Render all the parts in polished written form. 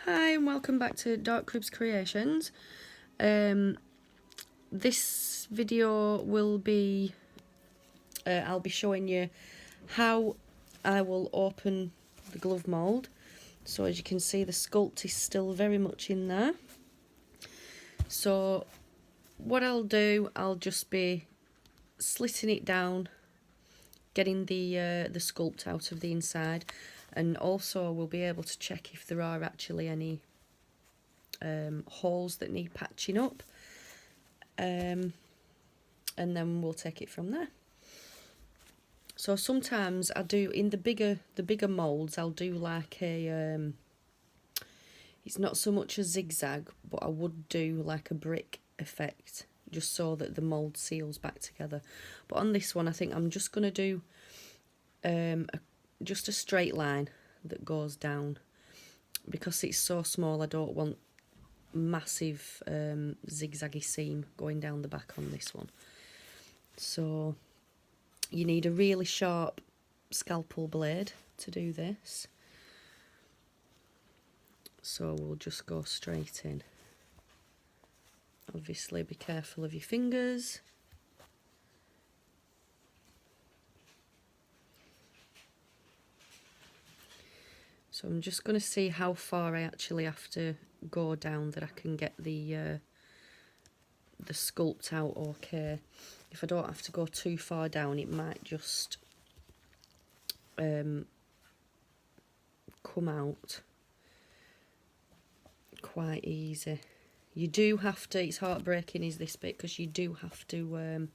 Hi and welcome back to Dark Cribs Creations. This video will be, I'll be showing you how I will open the glove mould. So as you can see, the sculpt is still very much in there. So what I'll do, I'll just be slitting it down, getting the sculpt out of the inside, and also we'll be able to check if there are actually any holes that need patching up, and then we'll take it from there. So sometimes I do in the bigger moulds, I'll do like a it's not so much a zigzag, but I would do like a brick effect just so that the mould seals back together. But on this one I think I'm just going to do just a straight line that goes down, because it's so small I don't want massive zigzaggy seam going down the back on this one. So you need a really sharp scalpel blade to do this, so we'll just go straight in. Obviously be careful of your fingers. So I'm just going to see how far I actually have to go down that I can get the sculpt out okay. If I don't have to go too far down, it might just come out quite easy. You do have to, it's heartbreaking is this bit, because you do have to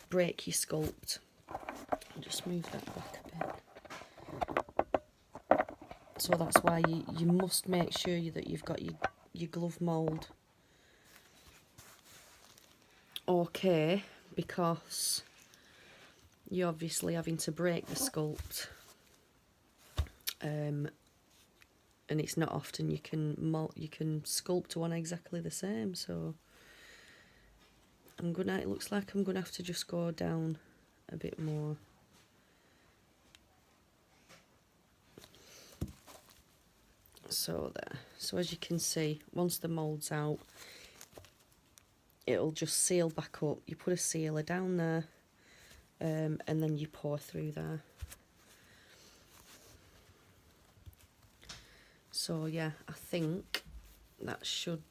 break your sculpt. I'll just move that back a bit. So that's why you must make sure that you've got your glove mould okay, because you're obviously having to break the sculpt, and it's not often you can sculpt one exactly the same. So it looks like I'm gonna have to just go down a bit more. So there. So as you can see, once the mould's out, it'll just seal back up. You put a sealer down there, and then you pour through there. So yeah, I think that should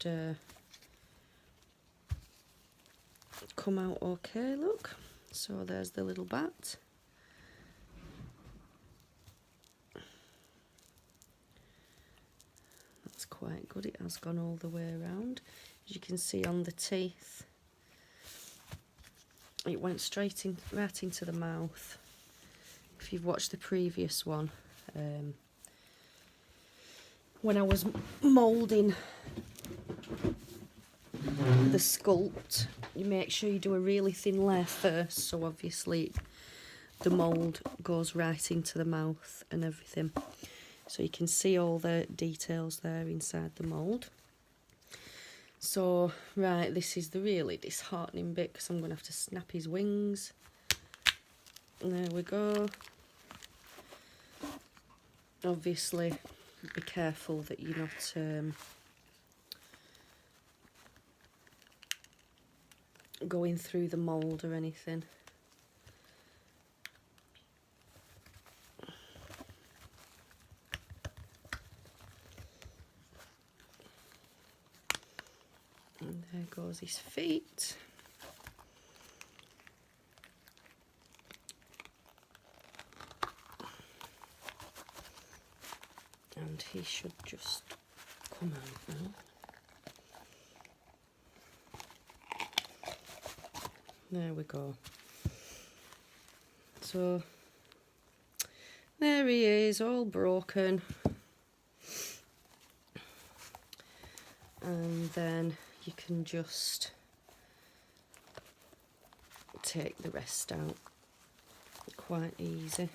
come out okay, look. So there's the little bat. That's quite good, it has gone all the way around. As you can see on the teeth, it went right into the mouth. If you've watched the previous one, when I was moulding the sculpt, you make sure you do a really thin layer first, so obviously the mould goes right into the mouth and everything. So you can see all the details there inside the mould. So, right, this is the really disheartening bit, because I'm going to have to snap his wings. And there we go. Obviously, be careful that you're not going through the mould or anything. And there goes his feet. And he should just come out now. There we go. So there he is, all broken. And then you can just take the rest out. Quite easy.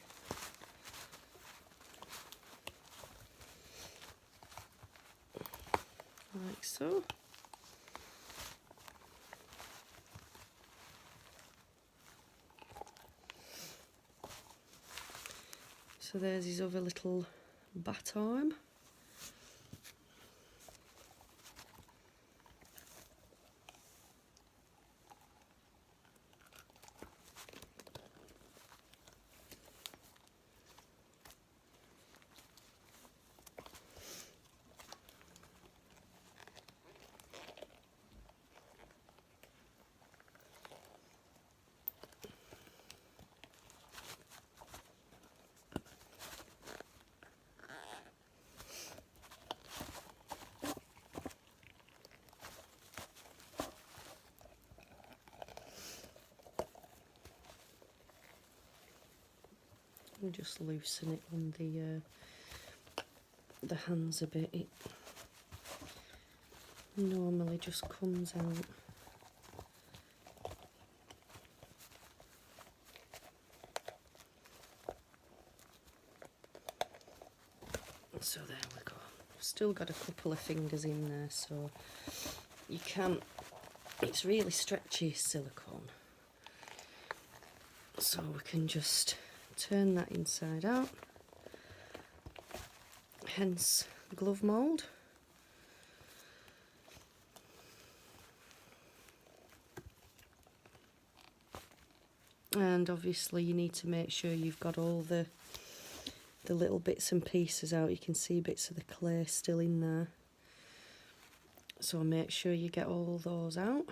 Like so. So there's his other little bat arm. and just loosen it on the hands a bit. It normally just comes out. So there we go. Still got a couple of fingers in there, so you can't, it's really stretchy silicone. So we can just turn that inside out, hence glove mould. And obviously you need to make sure you've got all the little bits and pieces out. You can see bits of the clay still in there, so make sure you get all those out.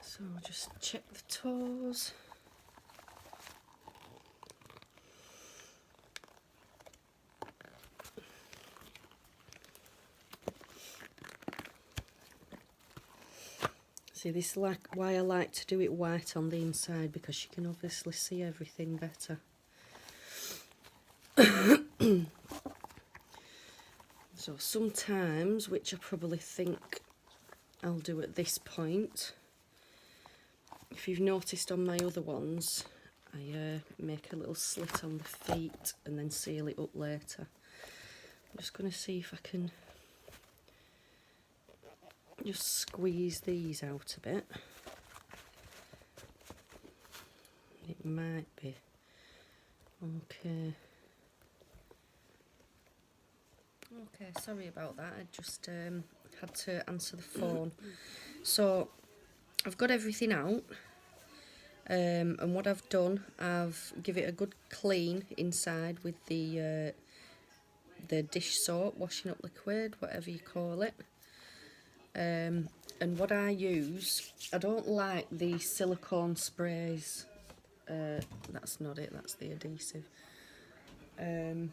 So just check the toes. See, this is like why I like to do it white on the inside, because you can obviously see everything better. So sometimes, which I probably think I'll do at this point, if you've noticed on my other ones, I make a little slit on the feet and then seal it up later. I'm just going to see if I can just squeeze these out a bit. It might be okay. Okay, sorry about that. I just had to answer the phone. So I've got everything out, and what I've done, I've give it a good clean inside with the dish soap, washing up liquid, whatever you call it. And what I use, I don't like the silicone sprays. That's not it, that's the adhesive. I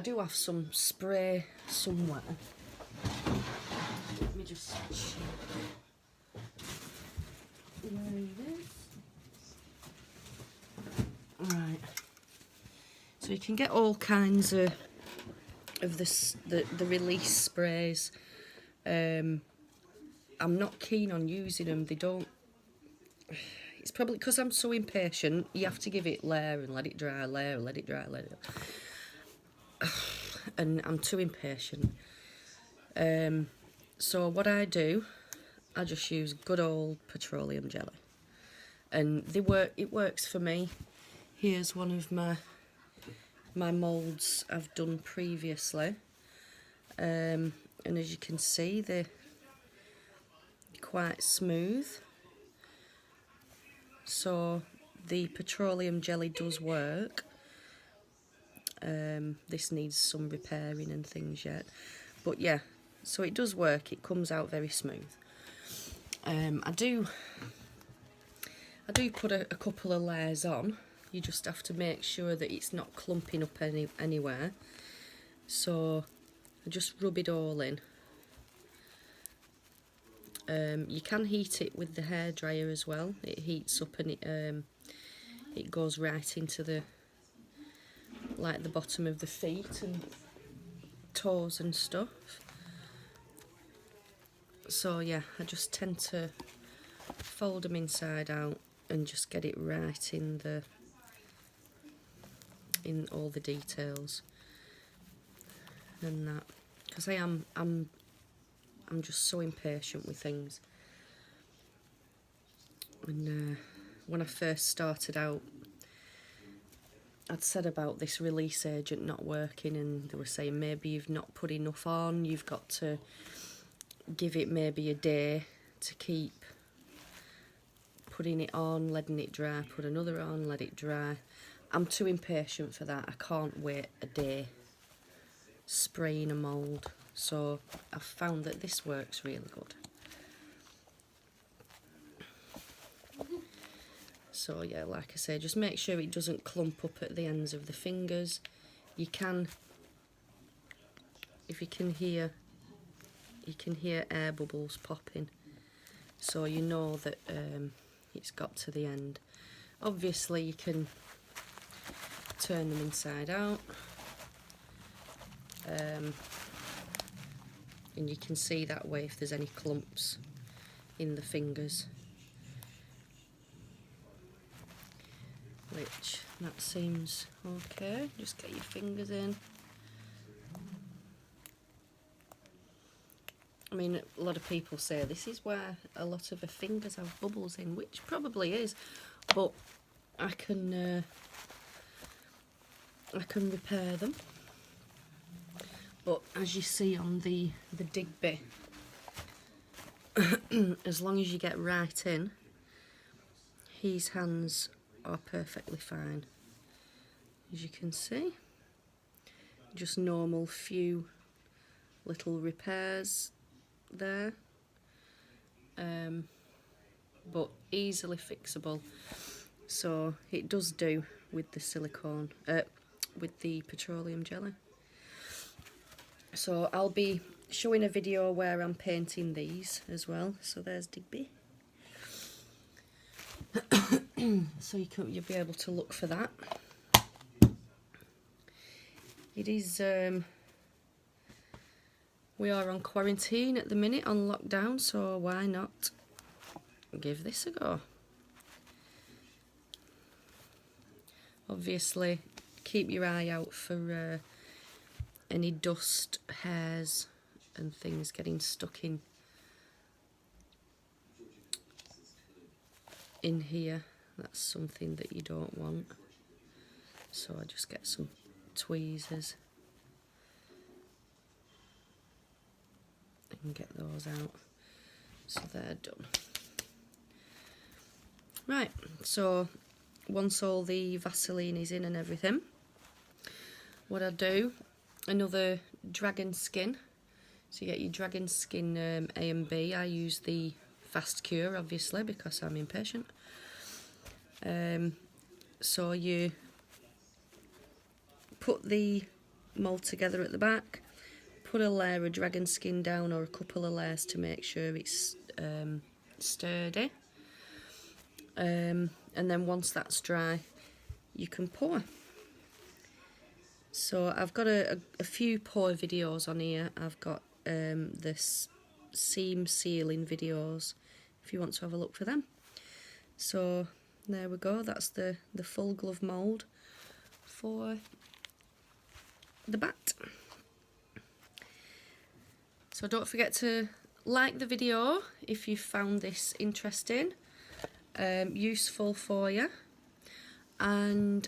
do have some spray somewhere. Let me just check. Where it is. Right. So you can get all kinds of the release sprays. I'm not keen on using them. They don't. It's probably because I'm so impatient. You have to give it layer and let it dry, layer, let it dry, let it. And I'm too impatient. So what I do, I just use good old petroleum jelly, and they work. It works for me. Here's one of my moulds I've done previously, and as you can see, they're quite smooth. So the petroleum jelly does work. This needs some repairing and things yet, but yeah, so it does work. It comes out very smooth. I do put a couple of layers on. You just have to make sure that it's not clumping up anywhere. So I just rub it all in. You can heat it with the hairdryer as well. It heats up and it goes right into the bottom of the feet and toes and stuff. So yeah, I just tend to fold them inside out and just get it right in all the details and that, because I'm just so impatient with things. And when I first started out, I'd said about this release agent not working, and they were saying maybe you've not put enough on, you've got to give it maybe a day to keep putting it on, letting it dry, put another on, let it dry. I'm too impatient for that. I can't wait a day spraying a mould. So I've found that this works really good. So yeah, like I say, just make sure it doesn't clump up at the ends of the fingers. You can, if you can hear air bubbles popping, so you know that it's got to the end. Obviously you can turn them inside out, and you can see that way if there's any clumps in the fingers, which that seems okay. Just get your fingers in. I mean, a lot of people say this is where a lot of the fingers have bubbles in, which probably is, but I can repair them. But as you see on the Digby, as long as you get right in, his hands are perfectly fine. As you can see, just normal few little repairs there, but easily fixable. So it does do with the silicone, with the petroleum jelly. So I'll be showing a video where I'm painting these as well. So there's Digby. So you'll be able to look for that. It is, we are on quarantine at the minute, on lockdown, so why not give this a go? Obviously, keep your eye out for any dust, hairs and things getting stuck in here. That's something that you don't want. So I just get some tweezers and get those out. So they're done. Right, so once all the Vaseline is in and everything, what I do, another dragon skin. So you get your dragon skin A and B. I use the fast cure, obviously, because I'm impatient. So you put the mould together at the back, put a layer of dragon skin down, or a couple of layers to make sure it's sturdy. And then once that's dry, you can pour. So I've got a few pour videos on here. I've got this seam sealing videos if you want to have a look for them. So there we go, that's the full glove mould for the bat. So don't forget to like the video if you found this interesting, useful for you, and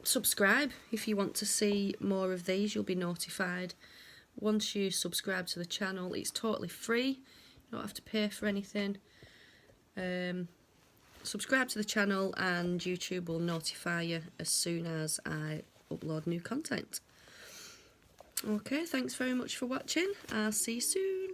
subscribe if you want to see more of these. You'll be notified once you subscribe to the channel. It's totally free, you don't have to pay for anything. Subscribe to the channel and YouTube will notify you as soon as I upload new content. Okay, thanks very much for watching. I'll see you soon.